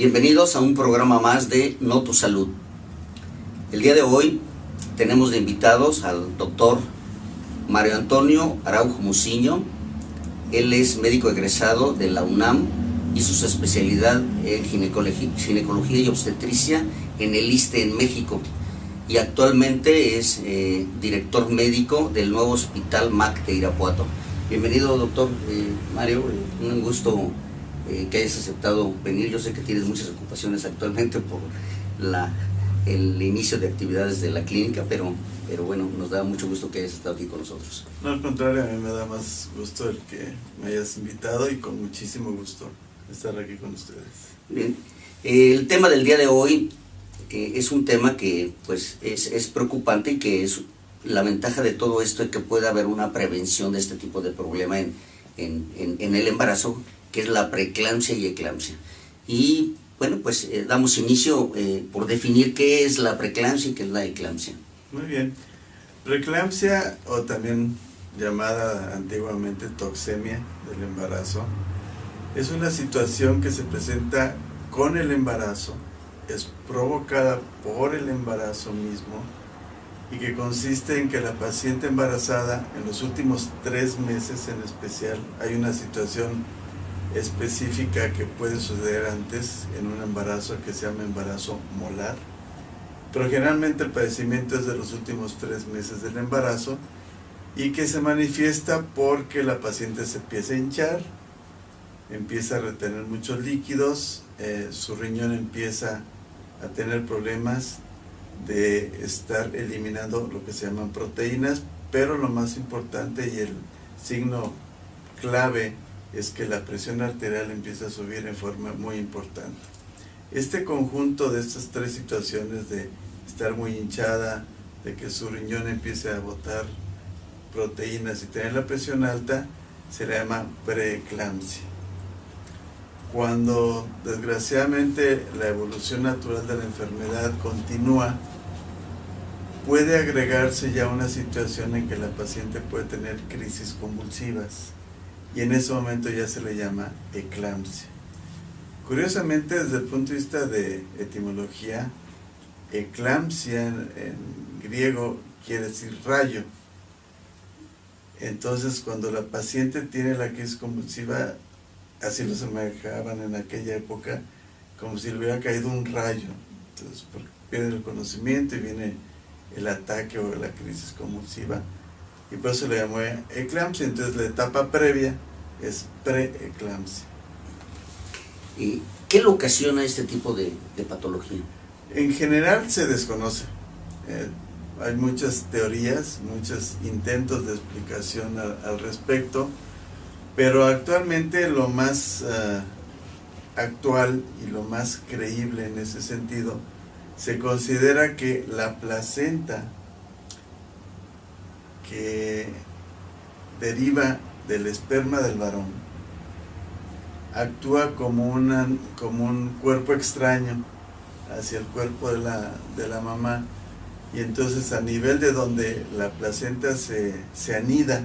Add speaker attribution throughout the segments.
Speaker 1: Bienvenidos a un programa más de No Tu Salud. El día de hoy tenemos de invitados al doctor Mario Antonio Araujo Muciño. Él es médico egresado de la UNAM, hizo su especialidad en ginecología y obstetricia en el ISSSTE en México y actualmente es director médico del nuevo Hospital MAC de Irapuato. Bienvenido, doctor Mario, un gusto que hayas aceptado venir. Yo sé que tienes muchas ocupaciones actualmente por el inicio de actividades de la clínica, pero bueno, nos da mucho gusto que hayas estado aquí con nosotros.
Speaker 2: No, al contrario, a mí me da más gusto el que me hayas invitado y con muchísimo gusto estar aquí con ustedes.
Speaker 1: Bien, el tema del día de hoy es un tema que pues es preocupante y que es la ventaja de todo esto es que puede haber una prevención de este tipo de problema en el embarazo, que es la preeclampsia y eclampsia. Y bueno, pues damos inicio por definir qué es la preeclampsia y qué es la eclampsia.
Speaker 2: Muy bien. Preeclampsia, o también llamada antiguamente toxemia del embarazo, es una situación que se presenta con el embarazo, es provocada por el embarazo mismo y que consiste en que la paciente embarazada en los últimos 3 meses en especial, hay una situación específica que puede suceder antes en un embarazo que se llama embarazo molar, pero generalmente el padecimiento es de los últimos 3 meses del embarazo y que se manifiesta porque la paciente se empieza a hinchar, empieza a retener muchos líquidos, su riñón empieza a tener problemas de estar eliminando lo que se llaman proteínas, pero lo más importante y el signo clave es que la presión arterial empieza a subir en forma muy importante. Este conjunto de estas 3 situaciones de estar muy hinchada, de que su riñón empiece a botar proteínas y tener la presión alta, se le llama preeclampsia. Cuando desgraciadamente la evolución natural de la enfermedad continúa, puede agregarse ya una situación en que la paciente puede tener crisis convulsivas y en ese momento ya se le llama eclampsia. Curiosamente, desde el punto de vista de etimología, eclampsia en griego quiere decir rayo. Entonces, cuando la paciente tiene la crisis convulsiva, así lo semejaban en aquella época, como si le hubiera caído un rayo. Entonces, porque pierde el conocimiento y viene el ataque o la crisis convulsiva, y por eso le llamó eclampsia. Entonces la etapa previa es preeclampsia.
Speaker 1: ¿Y qué lo ocasiona este tipo de patología?
Speaker 2: En general se desconoce. Hay muchas teorías, muchos intentos de explicación al respecto, pero actualmente lo más actual y lo más creíble en ese sentido, se considera que la placenta que deriva del esperma del varón actúa como un cuerpo extraño hacia el cuerpo de la mamá, y entonces a nivel de donde la placenta se anida,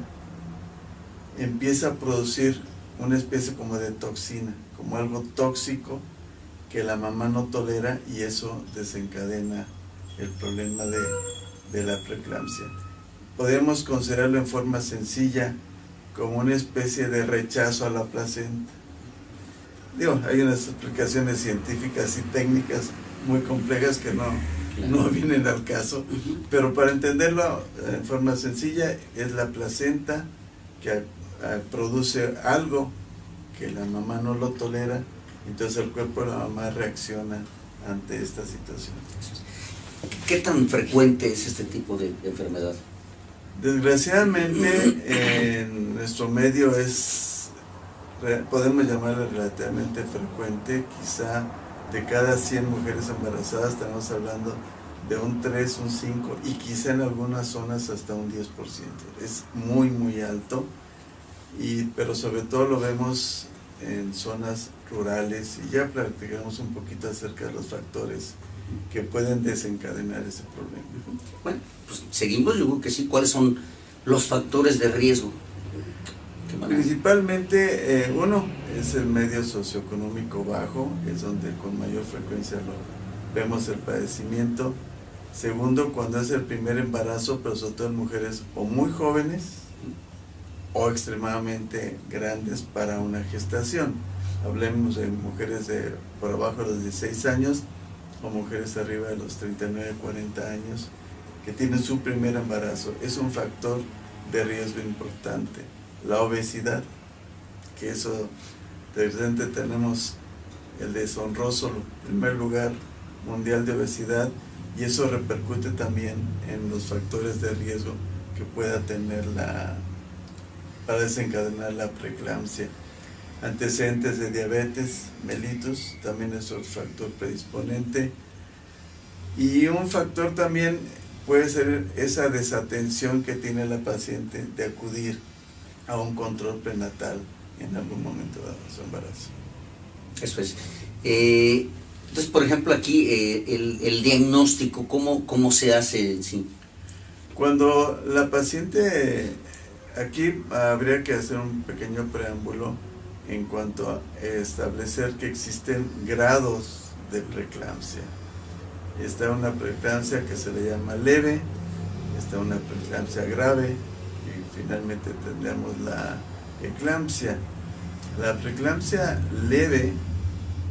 Speaker 2: empieza a producir una especie como de toxina, como algo tóxico que la mamá no tolera, y eso desencadena el problema de la preeclampsia. Podemos considerarlo en forma sencilla como una especie de rechazo a la placenta. Hay unas explicaciones científicas y técnicas muy complejas que no vienen al caso, pero para entenderlo en forma sencilla, es la placenta que produce algo que la mamá no lo tolera, entonces el cuerpo de la mamá reacciona ante esta situación.
Speaker 1: ¿Qué tan frecuente es este tipo de enfermedad?
Speaker 2: Desgraciadamente en nuestro medio podemos llamarlo relativamente frecuente. Quizá de cada 100 mujeres embarazadas estamos hablando de un 3, un 5 y quizá en algunas zonas hasta un 10%. Es muy muy alto, pero sobre todo lo vemos en zonas rurales, y ya platicamos un poquito acerca de los factores que pueden desencadenar ese problema.
Speaker 1: Bueno, pues seguimos, yo creo que sí. ¿Cuáles son los factores de riesgo que
Speaker 2: Principalmente, uno, es el medio socioeconómico bajo, es donde con mayor frecuencia vemos el padecimiento. Segundo, cuando es el primer embarazo, pero sobre todo en mujeres o muy jóvenes o extremadamente grandes para una gestación. Hablemos de mujeres de por abajo de los 16 años o mujeres arriba de los 39, 40 años que tienen su primer embarazo. Es un factor de riesgo importante. La obesidad, que eso de repente tenemos el deshonroso primer lugar mundial de obesidad, y eso repercute también en los factores de riesgo que pueda tener para desencadenar la preeclampsia. Antecedentes de diabetes, mellitus, también es otro factor predisponente. Y un factor también puede ser esa desatención que tiene la paciente de acudir a un control prenatal en algún momento dado de su embarazo.
Speaker 1: Eso es. Entonces, por ejemplo, aquí el diagnóstico, ¿cómo se hace en sí?
Speaker 2: Cuando la paciente, aquí habría que hacer un pequeño preámbulo en cuanto a establecer que existen grados de preeclampsia. Está una preeclampsia que se le llama leve, está una preeclampsia grave y finalmente tendríamos la eclampsia. La preeclampsia leve,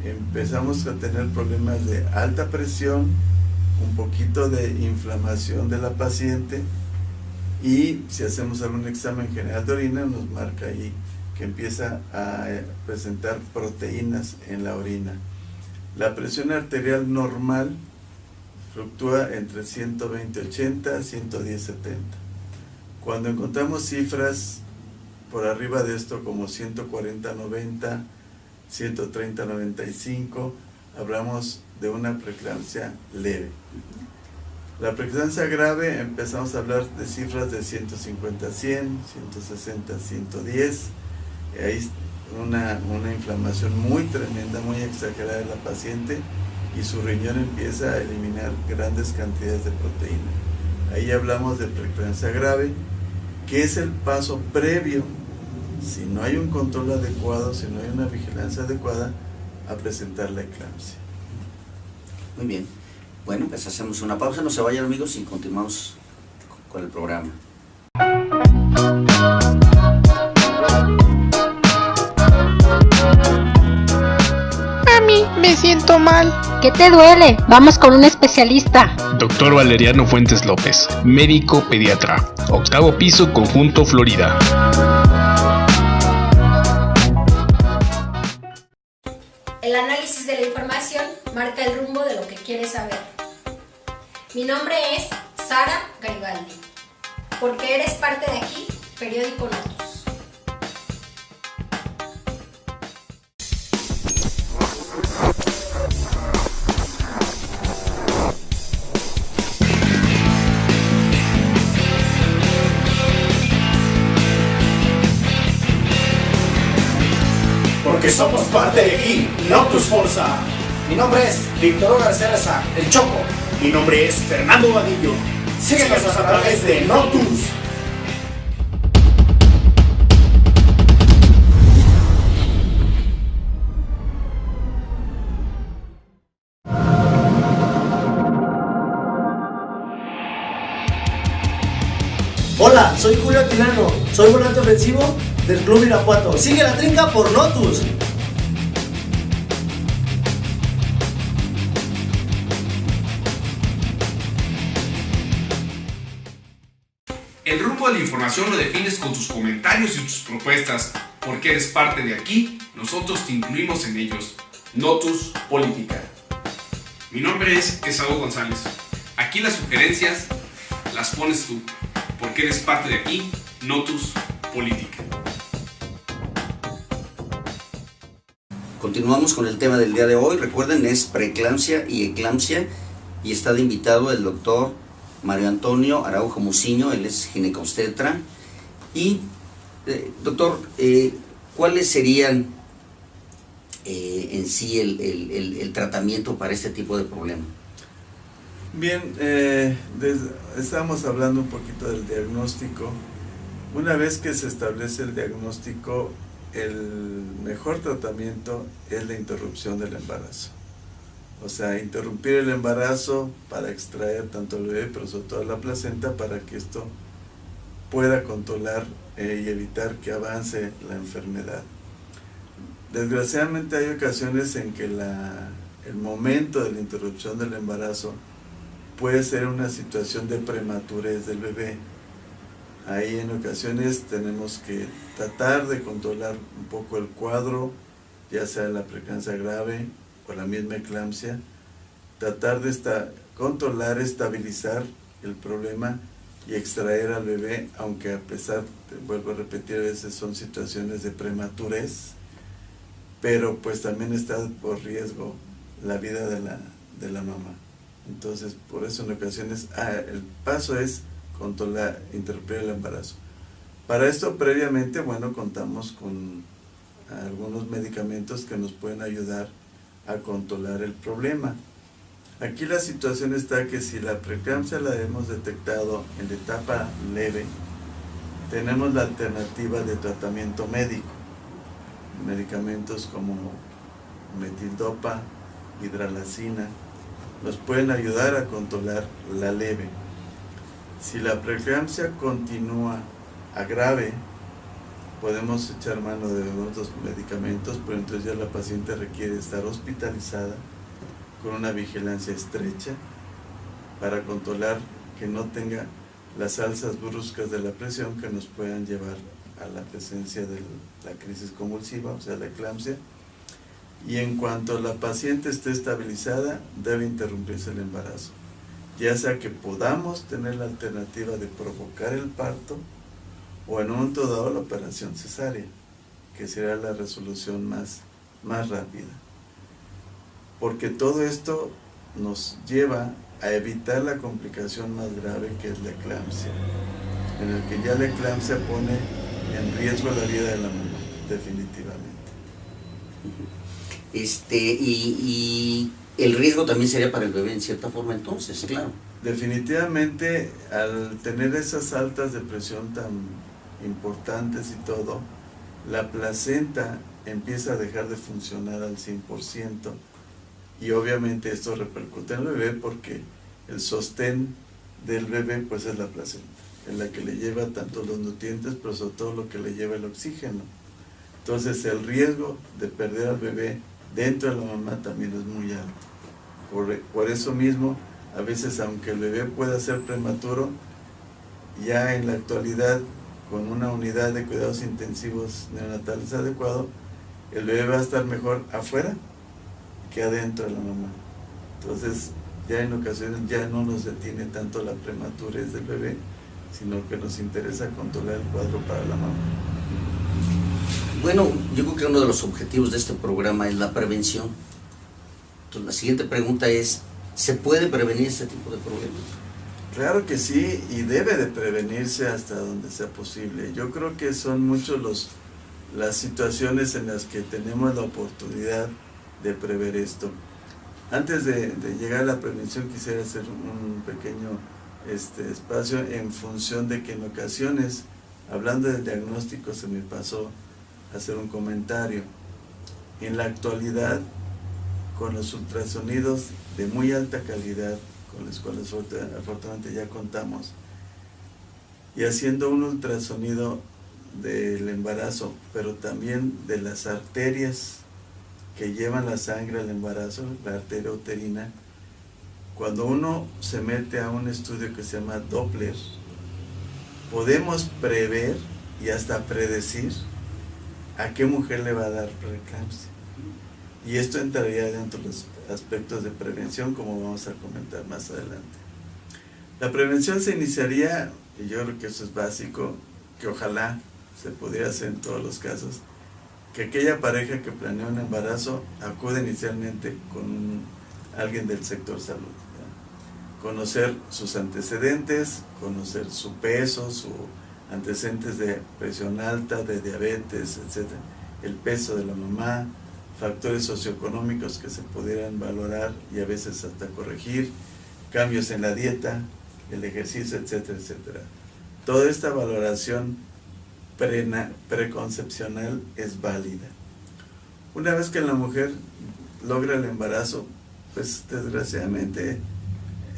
Speaker 2: empezamos a tener problemas de alta presión, un poquito de inflamación de la paciente, y si hacemos algún examen general de orina nos marca ahí que empieza a presentar proteínas en la orina. La presión arterial normal fluctúa entre 120/80 y 110/70. Cuando encontramos cifras por arriba de esto como 140/90, 130/95, hablamos de una preeclampsia leve. La preeclampsia grave empezamos a hablar de cifras de 150/100, 160/110. Hay una inflamación muy tremenda, muy exagerada de la paciente, y su riñón empieza a eliminar grandes cantidades de proteína. Ahí hablamos de preeclampsia grave, que es el paso previo, si no hay un control adecuado, si no hay una vigilancia adecuada, a presentar la eclampsia.
Speaker 1: Muy bien. Bueno, pues hacemos una pausa, no se vayan amigos y continuamos con el programa.
Speaker 3: Mami, me siento mal.
Speaker 4: ¿Qué te duele? Vamos con un especialista.
Speaker 5: Doctor Valeriano Fuentes López, médico pediatra, 8º piso, Conjunto Florida.
Speaker 6: El análisis de la información marca el rumbo de lo que quieres saber. Mi nombre es Sara Garibaldi. Porque eres parte de aquí, Periódico Notus.
Speaker 7: Porque somos parte de aquí, Notus Forza.
Speaker 8: Mi nombre es Víctor García Reza, el Choco.
Speaker 7: Mi nombre es Fernando Vadillo. Síguenos a través de Notus.
Speaker 8: Hola, soy Julio Atilano, soy volante ofensivo del Club Irapuato. Sigue la trinca por Notus.
Speaker 9: El rumbo de la información lo defines con tus comentarios y tus propuestas. Porque eres parte de aquí, nosotros te incluimos en ellos. Notus Política. Mi nombre es Esaú González. Aquí las sugerencias las pones tú. Porque eres parte de aquí, Notus Política.
Speaker 1: Continuamos con el tema del día de hoy. Recuerden, es preeclampsia y eclampsia, y está de invitado el doctor Mario Antonio Araujo Muciño. Él es ginecobstetra. Y, doctor, ¿cuáles serían en sí el tratamiento para este tipo de problema?
Speaker 2: Bien, estábamos hablando un poquito del diagnóstico. Una vez que se establece el diagnóstico, el mejor tratamiento es la interrupción del embarazo. O sea, interrumpir el embarazo para extraer tanto el bebé, pero sobre todo la placenta, para que esto pueda controlar y evitar que avance la enfermedad. Desgraciadamente hay ocasiones en que el momento de la interrupción del embarazo puede ser una situación de prematurez del bebé. Ahí en ocasiones tenemos que tratar de controlar un poco el cuadro, ya sea la preeclampsia grave o la misma eclampsia, tratar de controlar, estabilizar el problema y extraer al bebé, aunque a pesar, vuelvo a repetir, a veces son situaciones de prematurez, pero pues también está por riesgo la vida de la mamá. Entonces, por eso en ocasiones el paso es controlar, interrumpir el embarazo. Para esto, previamente, bueno, contamos con algunos medicamentos que nos pueden ayudar a controlar el problema. Aquí la situación está que si la preeclampsia la hemos detectado en la etapa leve, tenemos la alternativa de tratamiento médico. Medicamentos como metildopa, hidralazina, nos pueden ayudar a controlar la leve. Si la preeclampsia continúa a grave, podemos echar mano de otros medicamentos, pero entonces ya la paciente requiere estar hospitalizada con una vigilancia estrecha para controlar que no tenga las alzas bruscas de la presión que nos puedan llevar a la presencia de la crisis convulsiva, o sea, la eclampsia. Y en cuanto la paciente esté estabilizada, debe interrumpirse el embarazo, ya sea que podamos tener la alternativa de provocar el parto o en un momento dado la operación cesárea, que será la resolución más rápida. Porque todo esto nos lleva a evitar la complicación más grave, que es la eclampsia, en el que ya la eclampsia pone en riesgo la vida de la mamá, definitivamente.
Speaker 1: Y el riesgo también sería para el bebé en cierta forma entonces, claro.
Speaker 2: Definitivamente, al tener esas altas de presión tan importantes y todo, la placenta empieza a dejar de funcionar al 100%, y obviamente esto repercute en el bebé porque el sostén del bebé pues es la placenta, en la que le lleva tanto los nutrientes, pero sobre todo lo que le lleva el oxígeno. Entonces el riesgo de perder al bebé dentro de la mamá también es muy alto. Por eso mismo, a veces aunque el bebé pueda ser prematuro, ya en la actualidad con una unidad de cuidados intensivos neonatales adecuado, el bebé va a estar mejor afuera que adentro de la mamá. Entonces ya en ocasiones ya no nos detiene tanto la prematurez del bebé, sino que nos interesa controlar el cuadro para la mamá.
Speaker 1: Bueno, yo creo que uno de los objetivos de este programa es la prevención. Entonces la siguiente pregunta es, ¿se puede prevenir este tipo de problemas?
Speaker 2: Claro que sí, y debe de prevenirse hasta donde sea posible. Yo creo que son muchos las situaciones en las que tenemos la oportunidad de prever esto. Antes de llegar a la prevención, quisiera hacer un pequeño espacio en función de que en ocasiones, hablando del diagnóstico, se me pasó hacer un comentario. En la actualidad, con los ultrasonidos de muy alta calidad, con los cuales afortunadamente ya contamos, y haciendo un ultrasonido del embarazo, pero también de las arterias que llevan la sangre al embarazo, la arteria uterina, cuando uno se mete a un estudio que se llama Doppler, podemos prever y hasta predecir a qué mujer le va a dar preeclampsia. Y esto entraría dentro de los aspectos de prevención, como vamos a comentar más adelante. La prevención se iniciaría, y yo creo que eso es básico, que ojalá se pudiera hacer en todos los casos, que aquella pareja que planea un embarazo acude inicialmente con alguien del sector salud, ¿ya? Conocer sus antecedentes, conocer su peso, sus antecedentes de presión alta, de diabetes, etc. El peso de la mamá, factores socioeconómicos que se pudieran valorar y a veces hasta corregir, cambios en la dieta, el ejercicio, etcétera, etcétera. Toda esta valoración preconcepcional es válida. Una vez que la mujer logra el embarazo, pues desgraciadamente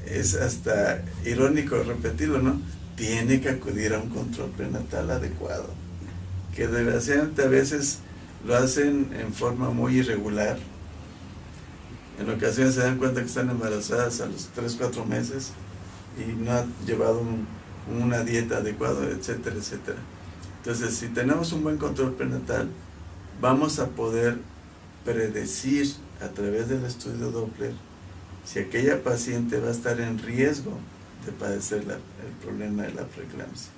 Speaker 2: es hasta irónico repetirlo, ¿no? Tiene que acudir a un control prenatal adecuado, que desgraciadamente a veces lo hacen en forma muy irregular. En ocasiones se dan cuenta que están embarazadas a los 3-4 meses y no han llevado una dieta adecuada, etcétera, etcétera. Entonces, si tenemos un buen control prenatal, vamos a poder predecir a través del estudio Doppler si aquella paciente va a estar en riesgo de padecer el problema de la preeclampsia.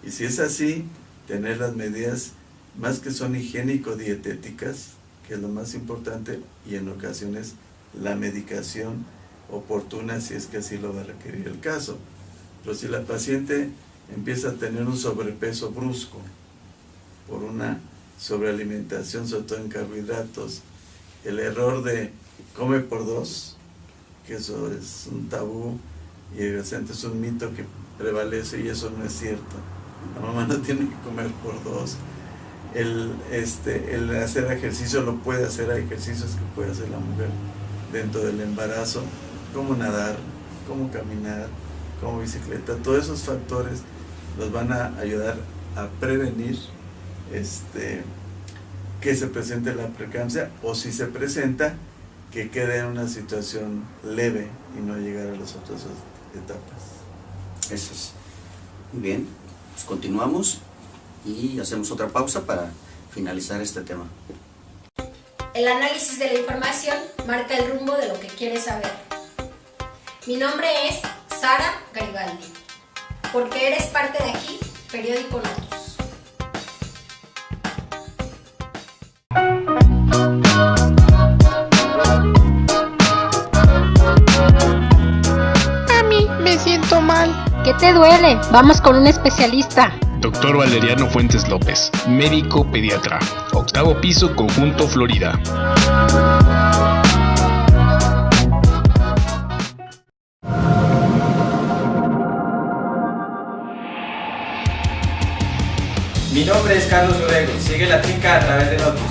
Speaker 2: Y si es así, tener las medidas más que son higiénico-dietéticas, que es lo más importante, y en ocasiones la medicación oportuna si es que así lo va a requerir el caso. Pero si la paciente empieza a tener un sobrepeso brusco por una sobrealimentación, sobre todo en carbohidratos, el error de come por 2, que eso es un tabú y es un mito que prevalece y eso no es cierto. La mamá no tiene que comer por 2. El hacer ejercicio lo puede hacer, hay ejercicios que puede hacer la mujer dentro del embarazo, como nadar, como caminar, como bicicleta. Todos esos factores nos van a ayudar a prevenir que se presente la preeclampsia, o si se presenta, que quede en una situación leve y no llegar a las otras etapas.
Speaker 1: Eso es. Muy bien, pues continuamos y hacemos otra pausa para finalizar este tema.
Speaker 6: El análisis de la información marca el rumbo de lo que quieres saber. Mi nombre es Sara Garibaldi. Porque eres parte de aquí, Periódico Notus.
Speaker 3: A mí me siento mal.
Speaker 4: ¿Qué te duele? Vamos con un especialista.
Speaker 5: Doctor Valeriano Fuentes López, médico pediatra, 8º piso, Conjunto Florida.
Speaker 10: Mi nombre es Carlos Borrego, sigue la trinca a través de Notus.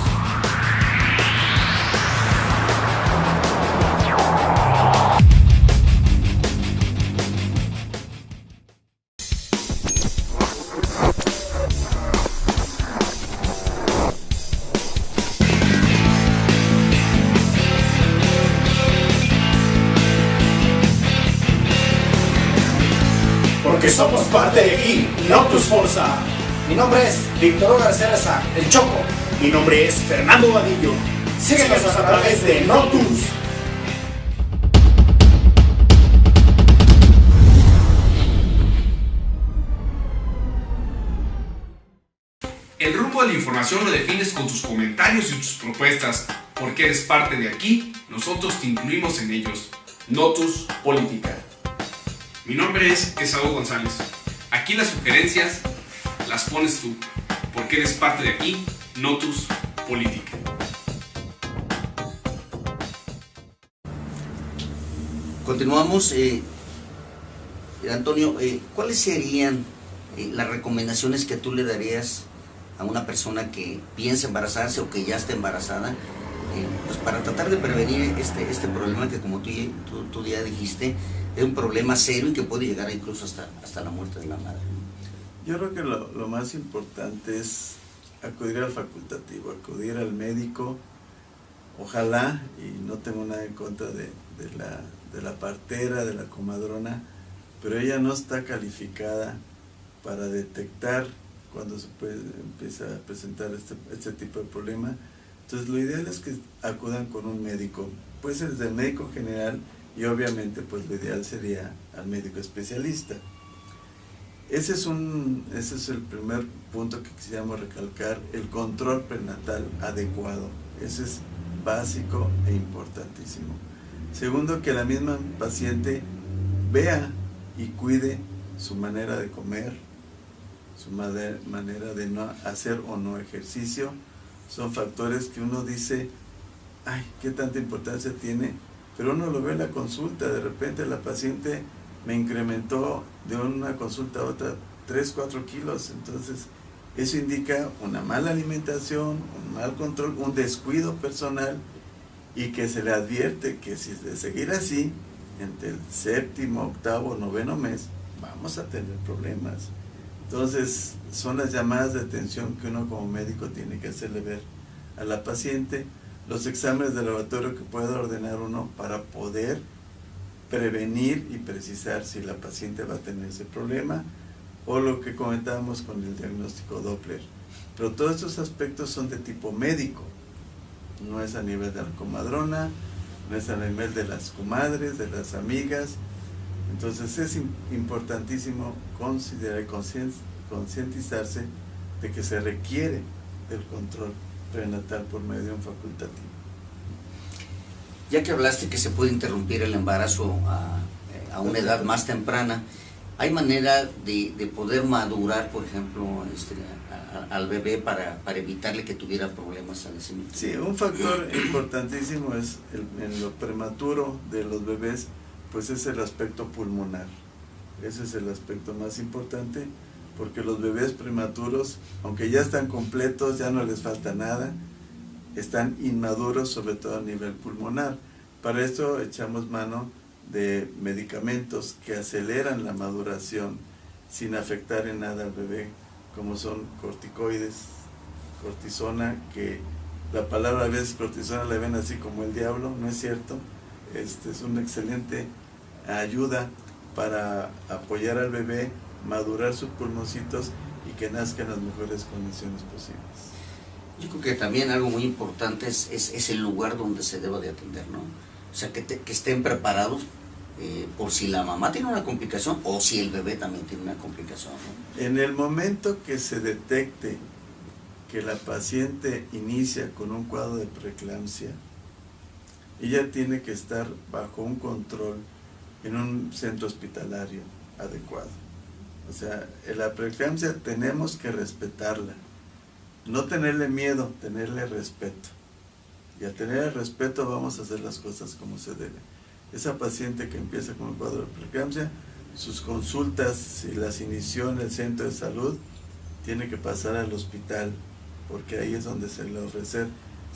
Speaker 7: Porque somos parte de aquí, Notus Forza. Mi nombre es Víctor García Reza, el Choco. Mi nombre es Fernando Vadillo. Síguenos a través de Notus.
Speaker 9: El rumbo de la información lo defines con tus comentarios y tus propuestas. Porque eres parte de aquí, nosotros te incluimos en ellos. Notus Política. Mi nombre es Esaú González. Aquí las sugerencias las pones tú, porque eres parte de aquí, Notus Política.
Speaker 1: Continuamos. Antonio, ¿cuáles serían las recomendaciones que tú le darías a una persona que piensa embarazarse o que ya está embarazada, pues para tratar de prevenir este problema que, como tú ya dijiste, es un problema serio y que puede llegar incluso hasta la muerte de la madre?
Speaker 2: Yo creo que lo más importante es acudir al facultativo, acudir al médico, ojalá, y no tengo nada en contra de la partera, de la comadrona, pero ella no está calificada para detectar cuando empieza a presentar este tipo de problema. Entonces lo ideal es que acudan con un médico, puede ser desde el médico general y obviamente pues lo ideal sería al médico especialista. Ese es el primer punto que quisiéramos recalcar, el control prenatal adecuado. Ese es básico e importantísimo. Segundo, que la misma paciente vea y cuide su manera de comer, su manera de no hacer o no ejercicio. Son factores que uno dice, ay, qué tanta importancia tiene, pero uno lo ve en la consulta. De repente la paciente me incrementó de una consulta a otra 3-4 kilos. Entonces Eso indica una mala alimentación, un mal control, un descuido personal, y que se le advierte que si de seguir así, entre el 7º, 8º, 9º mes, vamos a tener problemas. Entonces, son las llamadas de atención que uno como médico tiene que hacerle ver a la paciente, los exámenes de laboratorio que pueda ordenar uno para poder prevenir y precisar si la paciente va a tener ese problema, o lo que comentábamos con el diagnóstico Doppler. Pero todos estos aspectos son de tipo médico, no es a nivel de la comadrona, no es a nivel de las comadres, de las amigas. Entonces es importantísimo considerar y concientizarse de que se requiere del control prenatal por medio de un facultativo.
Speaker 1: Ya que hablaste que se puede interrumpir el embarazo a una edad más temprana, ¿hay manera de poder madurar, por ejemplo, al bebé para evitarle que tuviera problemas al nacimiento?
Speaker 2: Sí, un factor importantísimo es en lo prematuro de los bebés, pues es el aspecto pulmonar. Ese es el aspecto más importante, porque los bebés prematuros, aunque ya están completos, ya no les falta nada, están inmaduros, sobre todo a nivel pulmonar. Para esto echamos mano de medicamentos que aceleran la maduración sin afectar en nada al bebé, como son corticoides, cortisona, que la palabra a veces cortisona la ven así como el diablo, no es cierto. Es una excelente ayuda para apoyar al bebé, madurar sus pulmoncitos y que nazca en las mejores condiciones posibles.
Speaker 1: Yo creo que también algo muy importante es el lugar donde se deba de atender, ¿no? O sea, que estén preparados por si la mamá tiene una complicación o si el bebé también tiene una complicación, ¿no?
Speaker 2: En el momento que se detecte que la paciente inicia con un cuadro de preeclampsia, ella tiene que estar bajo un control en un centro hospitalario adecuado. O sea, en la preeclampsia tenemos que respetarla, no tenerle miedo, tenerle respeto. Y al tener el respeto vamos a hacer las cosas como se debe. Esa paciente que empieza con un cuadro de preeclampsia, sus consultas, si las inició en el centro de salud, tiene que pasar al hospital, porque ahí es donde se le ofrece.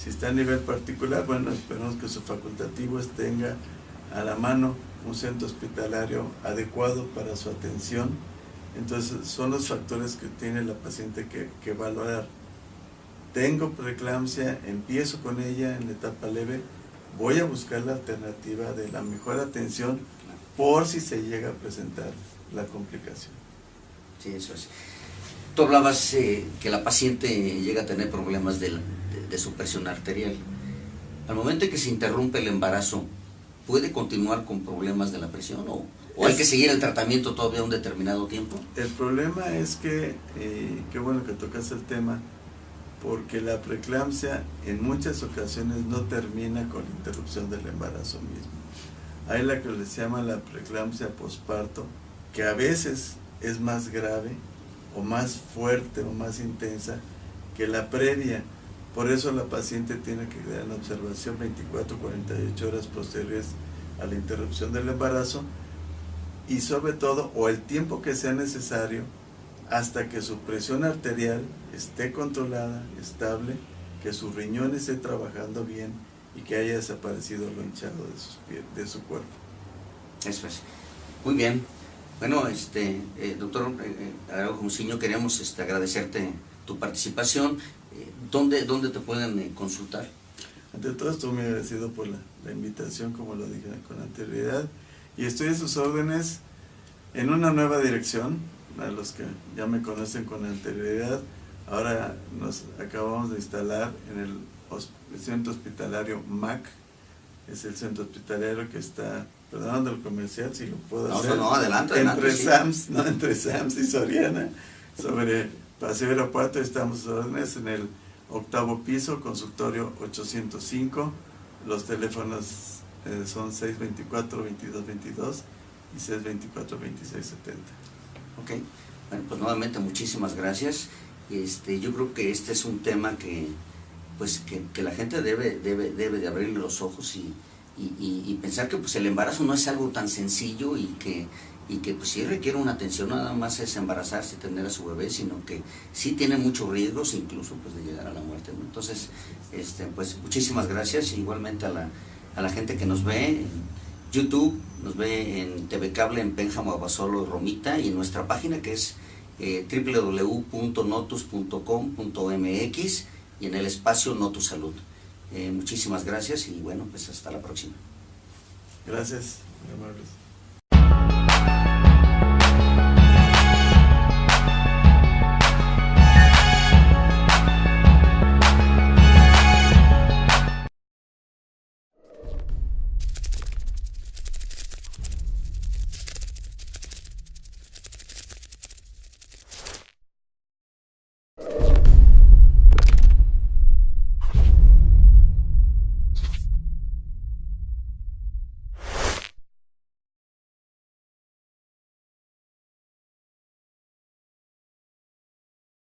Speaker 2: Si está a nivel particular, bueno, esperemos que su facultativo tenga a la mano un centro hospitalario adecuado para su atención. Entonces son los factores que tiene la paciente que valorar. Tengo preeclampsia, empiezo con ella en la etapa leve, voy a buscar la alternativa de la mejor atención por si se llega a presentar la complicación.
Speaker 1: Sí, eso es. Tú hablabas que la paciente llega a tener problemas de su presión arterial. Al momento en que se interrumpe el embarazo, ¿puede continuar con problemas de la presión o hay que seguir el tratamiento todavía un determinado tiempo?
Speaker 2: El problema es que, qué bueno que tocas el tema, porque la preeclampsia en muchas ocasiones no termina con la interrupción del embarazo mismo. Hay la que les llama la preeclampsia posparto, que a veces es más grave o más fuerte o más intensa que la previa. Por eso la paciente tiene que quedar en observación 24-48 horas posteriores a la interrupción del embarazo, y sobre todo, o el tiempo que sea necesario, hasta que su presión arterial esté controlada, estable, que su riñón esté trabajando bien y que haya desaparecido lo hinchado de su cuerpo.
Speaker 1: Eso es. Muy bien. Bueno, doctor Araujo Musiño, queremos agradecerte tu participación. ¿Dónde te pueden consultar?
Speaker 2: Ante todo, estoy muy agradecido por la invitación, como lo dije con anterioridad, y estoy a sus órdenes en una nueva dirección. A los que ya me conocen con anterioridad, ahora nos acabamos de instalar en el centro hospitalario MAC. Es el centro hospitalario que está, perdonando el comercial si lo puedo hacer,
Speaker 1: adelante,
Speaker 2: entre
Speaker 1: sí.
Speaker 2: entre Sams y Soriana, sobre Paseo Irapuato. Estamos a sus órdenes en el 8º piso, consultorio 805. Los teléfonos son 624-2222 y 624-2670.
Speaker 1: Ok, bueno, pues nuevamente muchísimas gracias. Yo creo que este es un tema que la gente debe de abrirle los ojos y pensar que pues el embarazo no es algo tan sencillo y y que pues sí requiere una atención, nada más es embarazarse y tener a su bebé, sino que sí tiene muchos riesgos, incluso pues de llegar a la muerte, ¿no? Entonces, pues muchísimas gracias, igualmente a la gente que nos ve en YouTube, nos ve en TV Cable, en Pénjamo, Abasolo, Romita, y en nuestra página que es www.notus.com.mx y en el espacio Notus Salud. Muchísimas gracias y bueno, pues hasta la próxima.
Speaker 2: Gracias, muy amables.